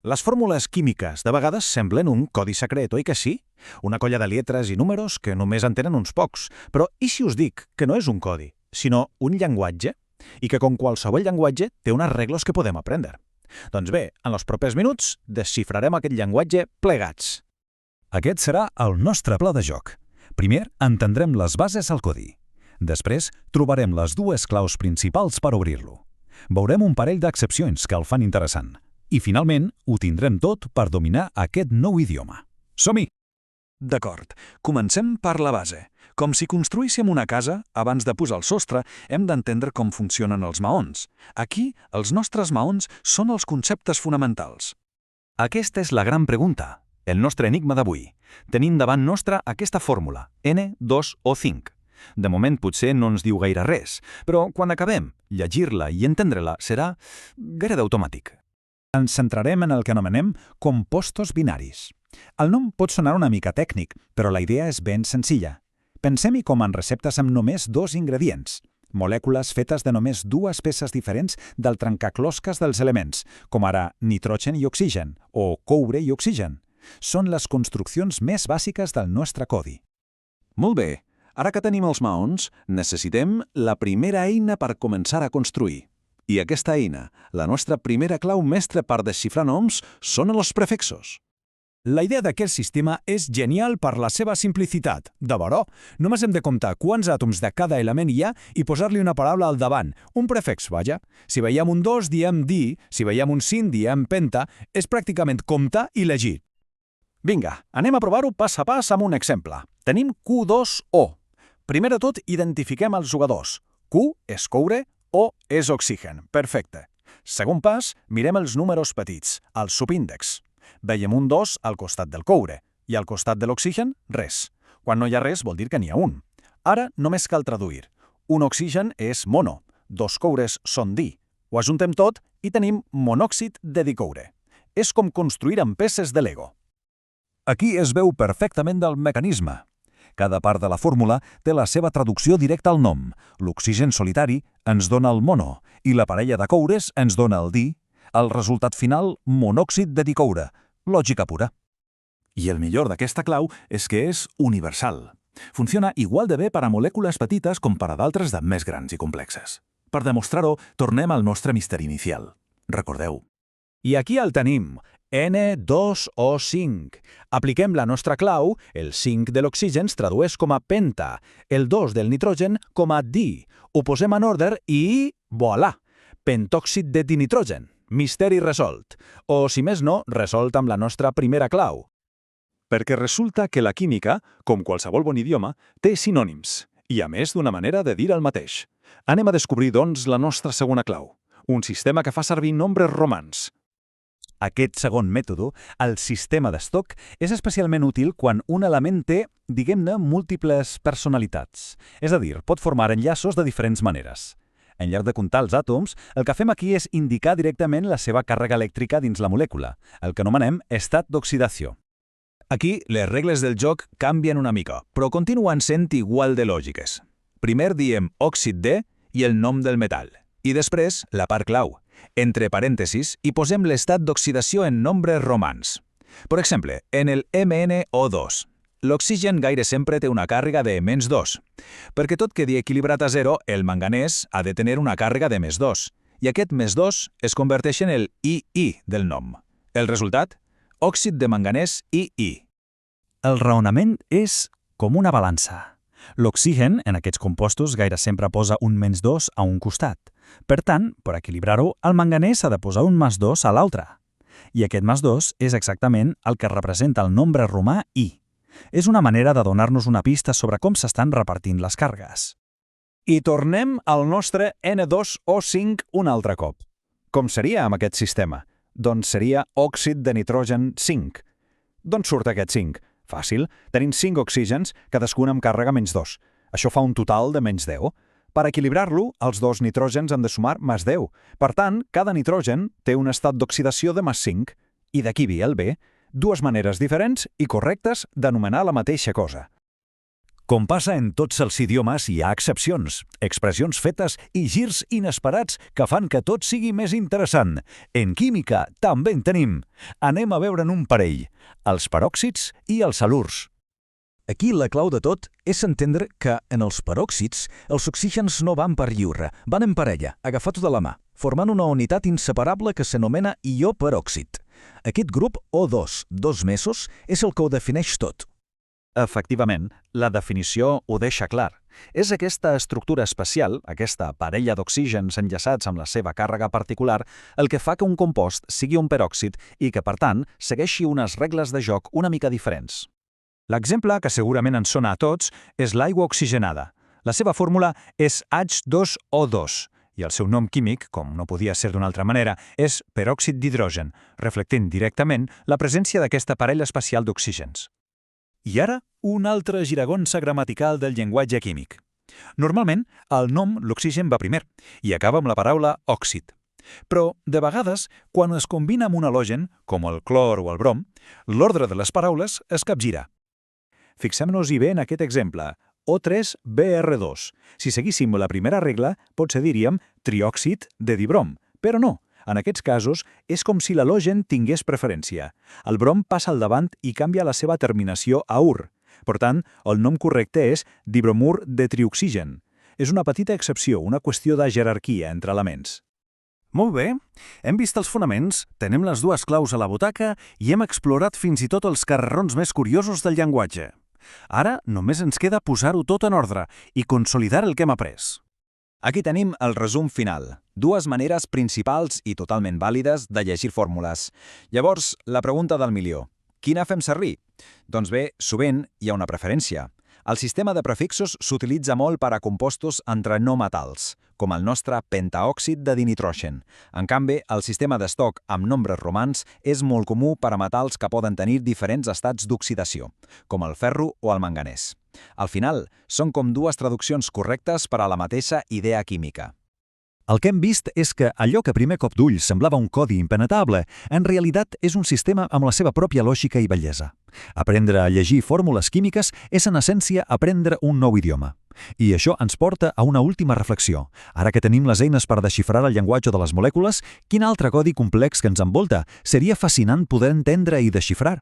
Les fórmules químiques de vegades semblen un codi secret, oi que sí? Una colla de lletres i números que només en tenen uns pocs. Però i si us dic que no és un codi, sinó un llenguatge? I que com qualsevol llenguatge té unes regles que podem aprendre. Doncs bé, en els propers minuts desxifrarem aquest llenguatge plegats. Aquest serà el nostre pla de joc. Primer, entendrem les bases al codi. Després, trobarem les dues claus principals per obrir-lo. Veurem un parell d'excepcions que el fan interessant. I, finalment, ho tindrem tot per dominar aquest nou idioma. Som-hi! D'acord, comencem per la base. Com si construíssim una casa, abans de posar el sostre, hem d'entendre com funcionen els maons. Aquí, els nostres maons són els conceptes fonamentals. Aquesta és la gran pregunta, el nostre enigma d'avui. Tenim davant nostra aquesta fórmula, N2O5. De moment potser no ens diu gaire res, però quan acabem, llegir-la i entendre-la serà gairebé automàtic. Ens centrarem en el que anomenem compostos binaris. El nom pot sonar una mica tècnic, però la idea és ben senzilla. Pensem-hi com en receptes amb només dos ingredients, molècules fetes de només dues peces diferents del trencaclosques dels elements, com ara nitrogen i oxigen, o coure i oxigen. Són les construccions més bàsiques del nostre codi. Molt bé, ara que tenim els maons, necessitem la primera eina per començar a construir. I aquesta eina, la nostra primera clau mestra per desxifrar noms, són els prefixos. La idea d'aquest sistema és genial per la seva simplicitat. De veró, només hem de comptar quants àtoms de cada element hi ha i posar-li una paraula al davant, un prefix, vaja. Si veiem un 2, diem di, si veiem un 5, diem penta, és pràcticament comptar i llegir. Vinga, anem a provar-ho pas a pas amb un exemple. Tenim Q2O. Primer de tot, identifiquem els jugadors. Q és coure, O és oxigen. Perfecte. Segon pas, mirem els números petits, els subíndexs. Veiem un 2 al costat del coure i al costat de l'oxigen, res. Quan no hi ha res vol dir que n'hi ha un. Ara només cal traduir. Un oxigen és mono, dos coures són di. Ho ajuntem tot i tenim monòxid de dicoure. És com construir amb peces de Lego. Aquí es veu perfectament el mecanisme. Cada part de la fórmula té la seva traducció directa al nom. L'oxigen solitari ens dona el mono i la parella de coures ens dona el di. El resultat final, monòxid de dicoure. Lògica pura. I el millor d'aquesta clau és que és universal. Funciona igual de bé per a molècules petites com per a d'altres de més grans i complexes. Per demostrar-ho, tornem al nostre misteri inicial. Recordeu. I aquí el tenim, N2O5. Apliquem la nostra clau, el 5 de l'oxigen es tradueix com a penta, el 2 del nitrogen com a di. Ho posem en ordre i... voilà! Pentòxid de dinitrogen. Misteri resolt. O, si més no, resolt amb la nostra primera clau. Perquè resulta que la química, com qualsevol bon idioma, té sinònims, i a més d'una manera de dir el mateix. Anem a descobrir, doncs, la nostra segona clau. Un sistema que fa servir nombres romans. Aquest segon mètode, el sistema d'estoc, és especialment útil quan un element té, diguem-ne, múltiples personalitats. És a dir, pot formar enllaços de diferents maneres. En lloc de comptar els àtoms, el que fem aquí és indicar directament la seva càrrega elèctrica dins la molècula, el que anomenem estat d'oxidació. Aquí, les regles del joc canvien una mica, però continuen sent igual de lògiques. Primer diem òxid de i el nom del metall. I després, la part clau. Entre parèntesis, hi posem l'estat d'oxidació en nombres romans. Per exemple, en el MnO2, l'oxigen gaire sempre té una càrrega de -2, perquè tot quedi equilibrat a 0, el manganès ha de tenir una càrrega de +2, i aquest +2 es converteix en el II del nom. El resultat? Òxid de manganès II. El raonament és com una balança. L'oxigen, en aquests compostos, gaire sempre posa un -2 a un costat. Per tant, per equilibrar-ho, el manganès ha de posar un +2 a l'altre. I aquest +2 és exactament el que representa el nombre romà I. És una manera de donar-nos una pista sobre com s'estan repartint les càrregues. I tornem al nostre N2O5 un altre cop. Com seria amb aquest sistema? Doncs seria òxid de nitrogen 5. D'on surt aquest 5? Fàcil, tenim 5 oxígens, cadascun amb càrrega -2. Això fa un total de -10. Per equilibrar-lo, els dos nitrógens han de sumar +10. Per tant, cada nitrogen té un estat d'oxidació de +5. I d'aquí ve el B, dues maneres diferents i correctes d'anomenar la mateixa cosa. Com passa en tots els idiomes, hi ha excepcions, expressions fetes i girs inesperats que fan que tot sigui més interessant. En química també en tenim. Anem a veure'n un parell, els peròxids i els halurs. Aquí la clau de tot és entendre que en els peròxids els oxígens no van per lliure, van en parella, agafats de la mà, formant una unitat inseparable que s'anomena ió peròxid. Aquest grup O2, dos mesos, és el que ho defineix tot. Efectivament, la definició ho deixa clar. És aquesta estructura especial, aquesta parella d'oxígens enllaçats amb la seva càrrega particular, el que fa que un compost sigui un peròxid i que, per tant, segueixi unes regles de joc una mica diferents. L'exemple, que segurament ens sona a tots, és l'aigua oxigenada. La seva fórmula és H2O2 i el seu nom químic, com no podia ser d'una altra manera, és peròxid d'hidrogen, reflectint directament la presència d'aquesta parella especial d'oxígens. I ara, un altre giragonsa gramatical del llenguatge químic. Normalment, al nom l'oxigen va primer i acaba amb la paraula òxid. Però, de vegades, quan es combina amb un halògen, com el clor o el brom, l'ordre de les paraules es capgira. Fixem-nos-hi bé en aquest exemple, O3BR2. Si seguíssim la primera regla, potser diríem triòxid de dibrom, però no. En aquests casos, és com si l'halògen tingués preferència. El brom passa al davant i canvia la seva terminació a ur. Per tant, el nom correcte és dibromur de trioxigen. És una petita excepció, una qüestió de jerarquia entre elements. Molt bé, hem vist els fonaments, tenem les dues claus a la butaca i hem explorat fins i tot els carrerons més curiosos del llenguatge. Ara només ens queda posar-ho tot en ordre i consolidar el que hem après. Aquí tenim el resum final. Dues maneres principals i totalment vàlides de llegir fórmules. Llavors, la pregunta del milió. Quina fem servir? Doncs bé, sovint hi ha una preferència. El sistema de prefixos s'utilitza molt per a compostos entre no metals, com el nostre pentaòxid de dinitrogen. En canvi, el sistema d'estoc amb nombres romans és molt comú per a metalls que poden tenir diferents estats d'oxidació, com el ferro o el manganès. Al final, són com dues traduccions correctes per a la mateixa idea química. El que hem vist és que allò que a primer cop d'ull semblava un codi impenetrable, en realitat és un sistema amb la seva pròpia lògica i bellesa. Aprendre a llegir fórmules químiques és en essència aprendre un nou idioma. I això ens porta a una última reflexió. Ara que tenim les eines per desxifrar el llenguatge de les molècules, quin altre codi complex que ens envolta seria fascinant poder entendre i desxifrar?